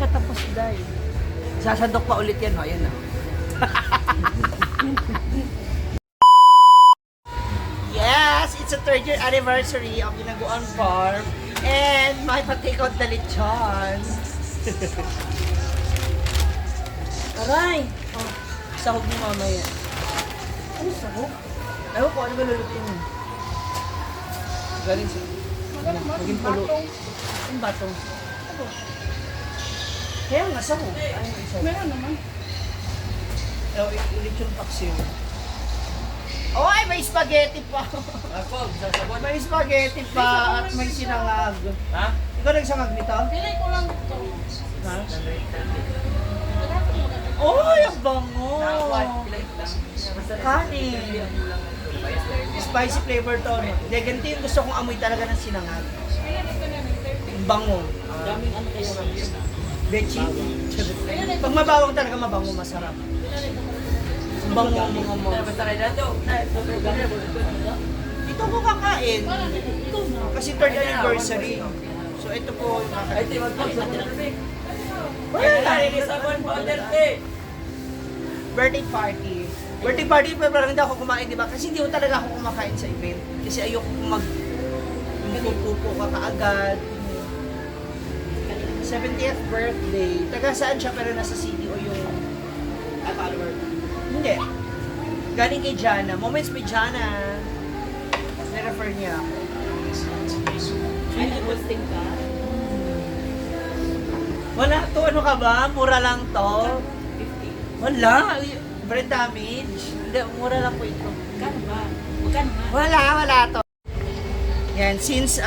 siya tapos, Day. Sasandok pa ulit yan, no? Ayan na. Yes, it's a 3rd year anniversary of Hinaguan Farm. And may pa-take out na lechon. Aray! Oh, sahog mo mamaya. Ano sahog? Ewan ko, ano ba lulutuin mo? Galing sa... Maging pulo. Ang batong. Kaya nga sahog. Meron naman. Lechon paksiw. Oy, may spaghetti pa. Ako, sasabot. May spaghetti pa at may sinangag. Ha? Ikaw nagsangag nito? Pilay ko lang ito. Ha? Oy, ang bango! Kanin. Spicy flavor to. Hindi, ganito yung gusto kong amoy talaga ng sinangag. Ang bango. Daming ano kayo namin. Bechi. Pag mabawang talaga mabango, masarap. Ang bango ang mga mo. Basta kayo dito. Ito ko kakain. Kasi 3rd anniversary. So ito po yung Ay, kakain. timag po sa Saturday. Wala Kaya ni Sabon Father Day. Birthday party. Birthday party pa parang hindi ako kumain, di ba? Kasi hindi ko talaga ako kumakain sa event. Kasi ayoko pupo ka kaagad. 70th birthday. Taga saan siya pero nasa CDO yung follower? Hindi. Galing kay Jana. Moments with Jana. Na-refer niya ako. Ay, nag-posting ka? Wala to. Ano ka ba? Mura lang to. 50. Wala. Brain damage. Hindi, mura lang po ito. Magkano ba? Magkano ba? Wala to. Yan, since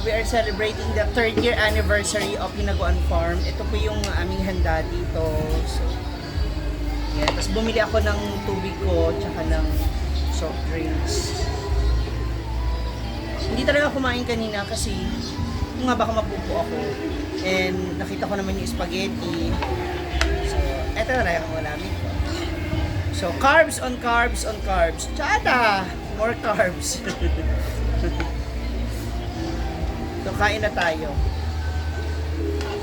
we are celebrating the 3rd year anniversary of Hinaguan Farm, ito po yung aming handa dito. So, yan. Tapos bumili ako ng tubig ko, tsaka ng soft drinks. Hindi talaga kumain kanina kasi kung nga baka mapupo ako. And nakita ko naman yung spaghetti. So, eto na lang ang ulamig ko. So, carbs on carbs on carbs. Tsada! More carbs. So, kain na tayo.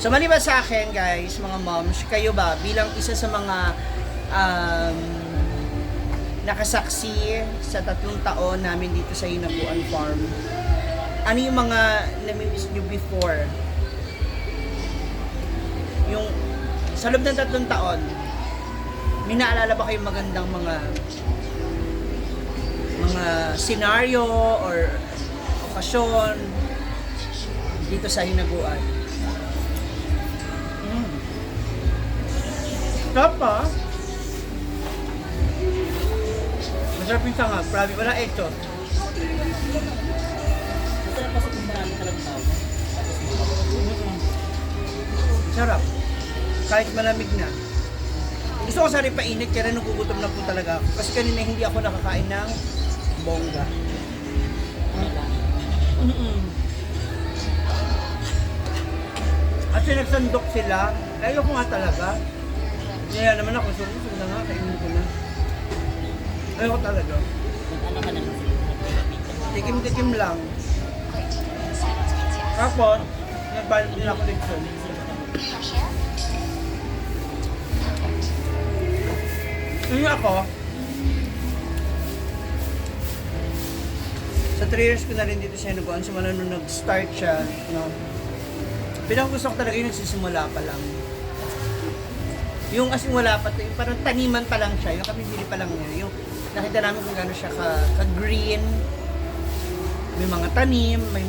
So, maliban sa akin, guys, mga moms, kayo ba, bilang isa sa mga nakasaksi sa 3 taon namin dito sa Hinaguan Farm, ano yung mga namimiss nyo before? Yung, sa loob ng 3 taon, may naalala ba kayong magandang mga scenario or okasyon dito sa Hinaguan? Sarap pa. Masarap yung sangag. Grabe, wala ito. Masarap pa sa kung marami talagang tao. Sarap. Kahit malamig na. Gusto ko sana painit kaya nagugutom na po talaga ako. Kasi kanina hindi ako nakakain ng bongga. At nagsandok sila, ayaw ko nga talaga. Kaya naman ako, gusto na nga, kainin ko na. Ayaw ko talaga. Ano ka na lang sila. Tikim-tikim lang. Tapos, nagbalot nila ako dito. Yun ako, sa 3 years ko na rin dito sa Hinaguan, simula nung nag-start siya, no? Pinang gusto ko talaga yung nagsisimula pa lang. Yung as in wala pa, yung parang taniman pa lang siya, yung kamibili pa lang niya. Yung nakita namin kung gano'n siya ka-green, may mga tanim, may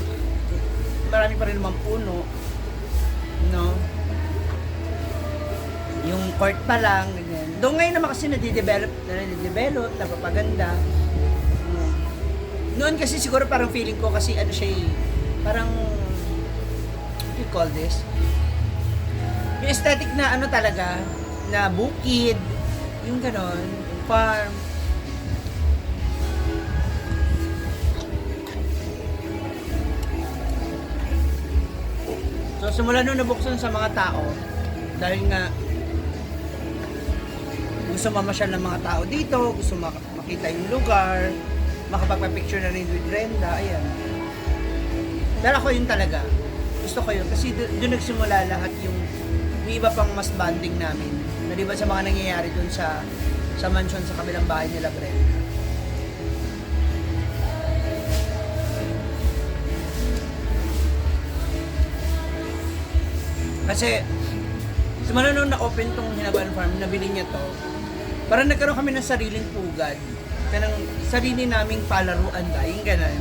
marami pa rin naman puno, no? Yung court pa lang, ganyan. Doon ngayon naman kasi nadidevelop, napapaganda. Noon kasi siguro parang feeling ko kasi ano siya parang, what do you call this? Yung aesthetic na ano talaga, na bukid, yung ganon, farm. So simula nung nabuksan sa mga tao, dahil nga gusto mamasyal ng mga tao dito, gusto makita yung lugar, makapagpa-picture na rin with Brenda, ayan. Pero ako yun talaga. Gusto ko yun kasi doon nagsimula lahat yung yung iba pang mas banding namin. Na di ba sa mga nangyayari dun sa mansion sa kabilang bahay nila, Brenda. Kasi, simula nung na-open tong Hinaguan Farm, nabili niya to, parang nagkaroon kami ng sariling pugad. Kanang sarili naming palaruan ba, yung ganun.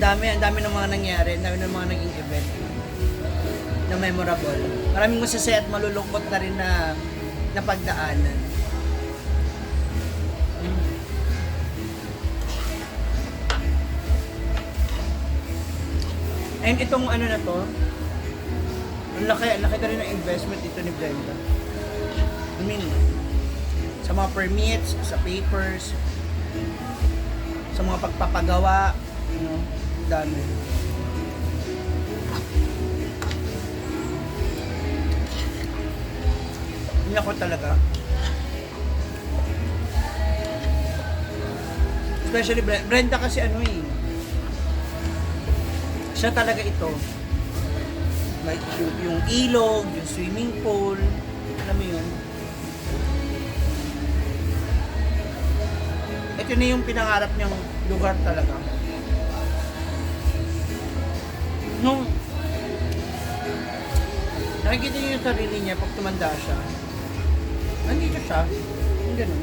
Ang dami ng mga nangyari, ang dami ng mga naging event na memorable. Maraming masasaya at malulungkot na rin na pagdaanan. And itong ano na to, ang laki na rin ng investment ito ni Brenda. I mean, sa mga permits, sa papers, sa mga pagpapagawa, dami. Hindi ako talaga. Especially Brenda kasi ano eh. Siya talaga ito. Like yung ilog, yung swimming pool, alam mo yun. Ito na yung pinangarap niyang lugar talaga. Nung nakikita niyo yung sarili niya pag tumanda siya, nandito siya, yung ganun.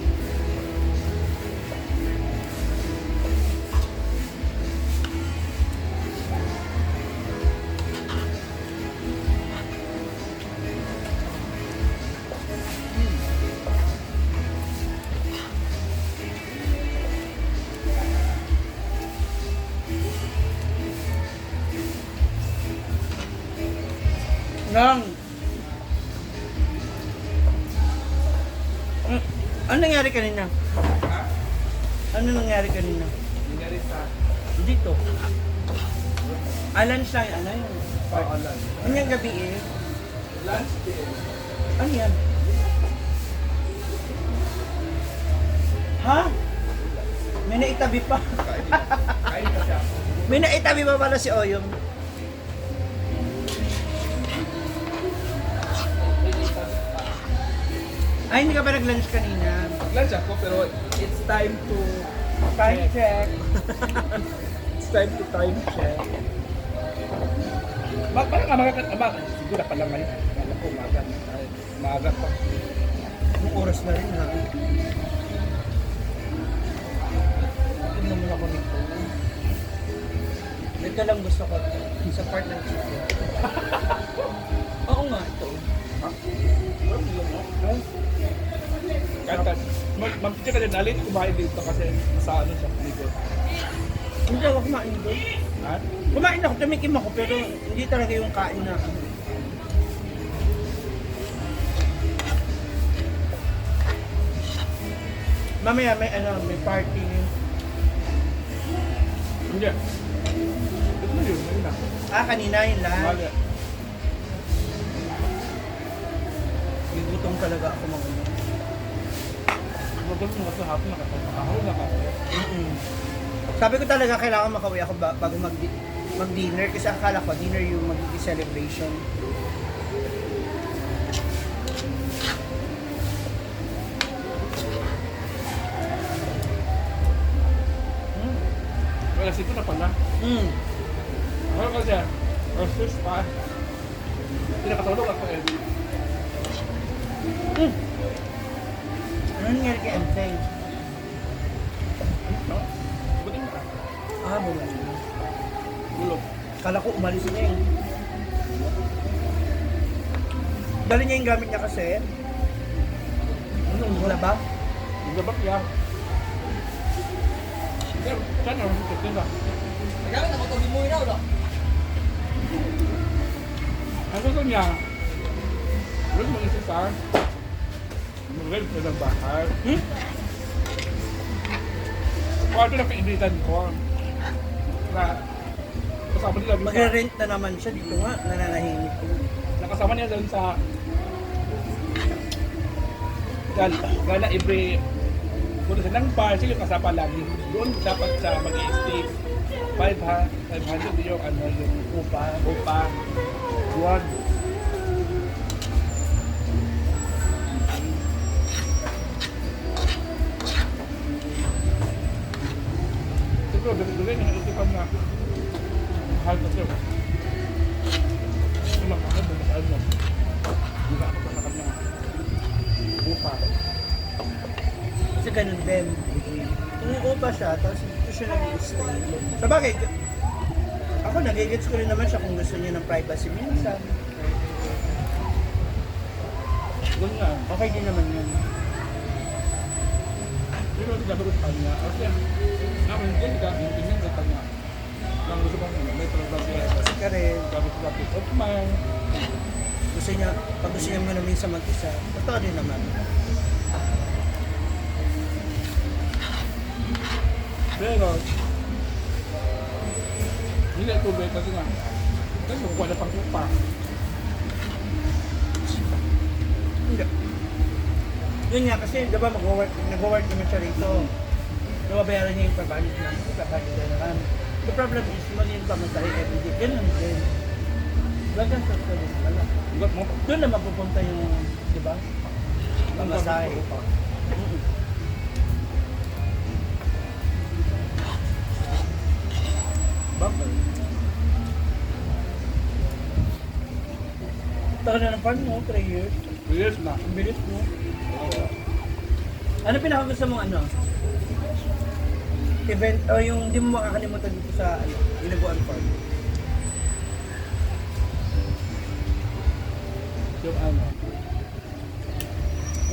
Lang. Ano nangyari kanina? Ano nangyari kanina? Nangyari sa Dito. Lunch lang. Ano yun? lunch. Ano yung gabi eh? Lunch din. Ano yan? Ha? May naitabi pa. Kain kasi ako. May naitabi pa pala si Oyong. Ay, hindi ka ba nag-lunch kanina? Lunch ako pero it's time to Time check. it's time to time check. Parang siguro pa lang ngayon. Kala ko umaga pa. Anong oras na rin ha? Ito naman ako nito. Ito lang gusto ko. Sa part ng chicken. Oo nga, ito. Ha? Parang yun, no? Kahit mag-check ka din, nalit kumain dito kasi nasa ano siya, dito. Hindi ako kumain doon. Ha? Kumain ako, tumikim ako, pero hindi talaga yung kain na ano. Mamaya may party. Hindi. Ito na yun, ayun na. Kanina yun lang. Umaga. Gigutom talaga ako mga ano. Magandang mga sa hapon, nakatawa na kasi. Sabi ko talaga kailangan makauwi ako bago mag-dinner kasi akala ko dinner yung magiging celebration. Alas ito na pala. Ano kasi, alas 6 pa. Hindi nakatulog ako eh. Ano nangyari kay Enteng? No? Buting ba? Bumalik na. Tulog. Kala ko umalis niya eh. Dali niya yung gamit niya kasi. Wala ba? Nagabak niya. Pero, saan na rin ito ba? Nagkakit na matubig mo inaw, no? Ang gusto niya, rin mo isa sa mag-rent ko ng bahay. Kwarto na kainitan ko. Na, kasama nila dun sa, Magre-rent na naman siya dito nga, nananahimik ko. nakasama niya doon sa gala every punta siya ng bar, siya yung kasama lagi. Doon dapat siya mag-i-stay 500 yung ano yung upa. Buwan. Siguro, dali na isipan na mahal na siya. Ito lang ako, bumasaan mo. Hindi na ako pa sa kanya. Upa. Kasi ganun din. Kung upa siya, tapos dito siya nag-stay. Sa bagay, ako nagigits ko rin naman siya kung gusto niya ng privacy minsan. Doon nga. Okay din naman yun. Pero hindi sabi ko sa kanya. Kasi, namin hindi ka, hindi ka sa kanya. Lang gusto bang may privacy. Kasi ka rin, Sabi ko sa peace of mind. pag gusto niya mo na minsan mag-isa, totoo din naman. Pero, hindi ito ba kasi nga, kasi wala pang upa. Hindi. Yun nga, kasi diba nag-work naman siya rito. Nababayaran niya yung pabalik na. Pabalik na naman. The problem is, mali yung pamasahe everyday. Ganun din. Bagang sa ito din pala. Doon na mapupunta yung, di ba? Pamasahe. Bumper. Taka na ng farm mo, 3 years. Yes na. Ang bilis mo. Ano pinakagusto mong ano? Event, o yung di mo makakalimutan dito sa ano, Hinaguan Farm. Yung ano.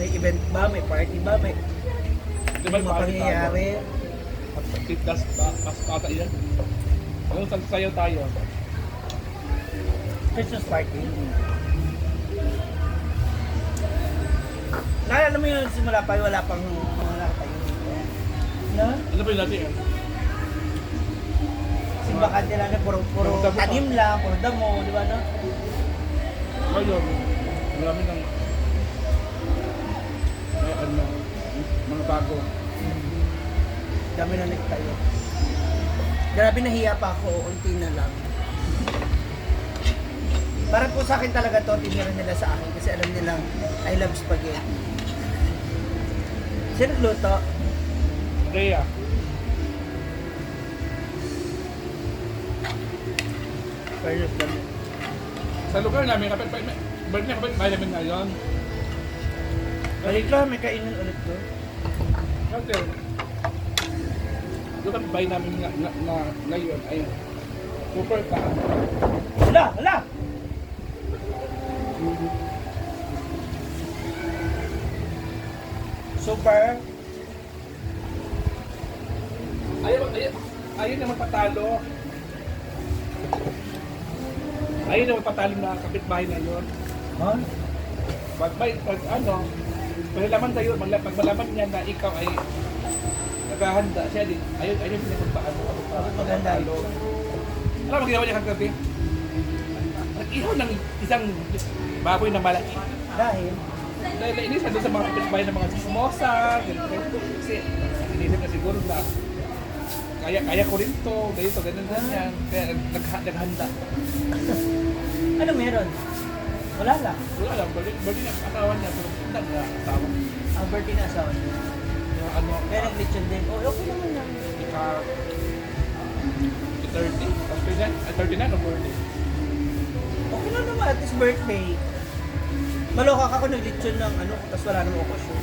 May event ba? May party ba? May Di ba mga pangyayari? Pagkitas, mas pata yan. Ano, sayo tayo. Christmas party. Naalala mo yun, simula pa, wala pang mga tayo dito. No? Ano ba yung natin yan? Simbakan nila na puro tanim lang, puro damo, di ba no? Ngayon, marami ng may ano, mga bago. Dami na tayo. Grabe nahiya pa ako, unti na lang. Para po sa akin talaga to, tinira nila sa akin kasi alam nilang I love spaghetti. Sino nagluto? Rhea. Fairness lang. Sa lugar namin, kapit bahay namin ngayon. Balik lang, may kainin ulit ko. Kasi, doon kami bahay namin ngayon ay super ka. Hala! Hala! Super. Ayaw na magpatalo. Ayaw na magpatalo na kapitbahay na yun. Ha? Pag malaman sa'yo, pag malaman niya na ikaw ay naghahanda siya din, ayaw niya magpaano. Maganda. Alam mo, ginawa niya kagabi? Nag-ihaw ng isang baboy na malaki. Dahil? Dahil nainis na doon sa mga kapitbahay ng mga sismosa, ganito. Kasi inisip na siguro na kaya ko rin to, ganyan. Kaya naghanda. Ano meron? Wala lang. Wala lang, bali na asawa niya, pero hindi na asawa. Ang birthday na asawa niya. Yung ano, Kaya nag-lechon din. Oh, okay naman yan. ika 30, tapos 39 o 40. Okay na naman, at his birthday. Maloka ka kung nag-lechon ng ano, tapos wala namang okasyon.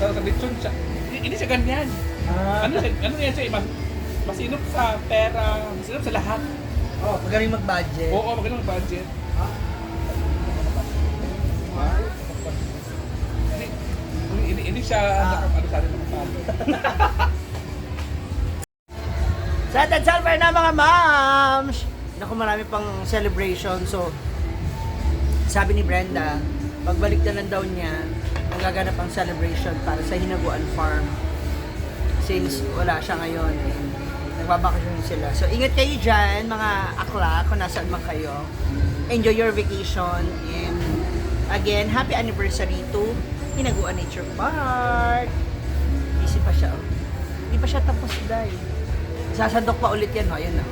Tapos nag-lechon siya. Hindi siya ganyan. Ah. Ano yan siya, masinop sa pera, masinop sa lahat. Oh, magaling mag-budget. Oo, magaling ang budget. Hindi siya ano sa atin nakapalo. Sa Ted Salver na mga moms! Naku, marami pang celebration. So, sabi ni Brenda, pagbalik na lang daw niya, magaganap ang celebration para sa Hinaguan Farm. Since wala siya ngayon, nagbabakasyon sila. So, ingat kayo dyan, mga akla, kung nasaan man kayo. Enjoy your vacation. And again, happy anniversary to Hinaguan Nature Park. Busy pa siya. Oh. Hindi pa siya tapos, dahil. Sasandok pa ulit yan, no? Ayun na.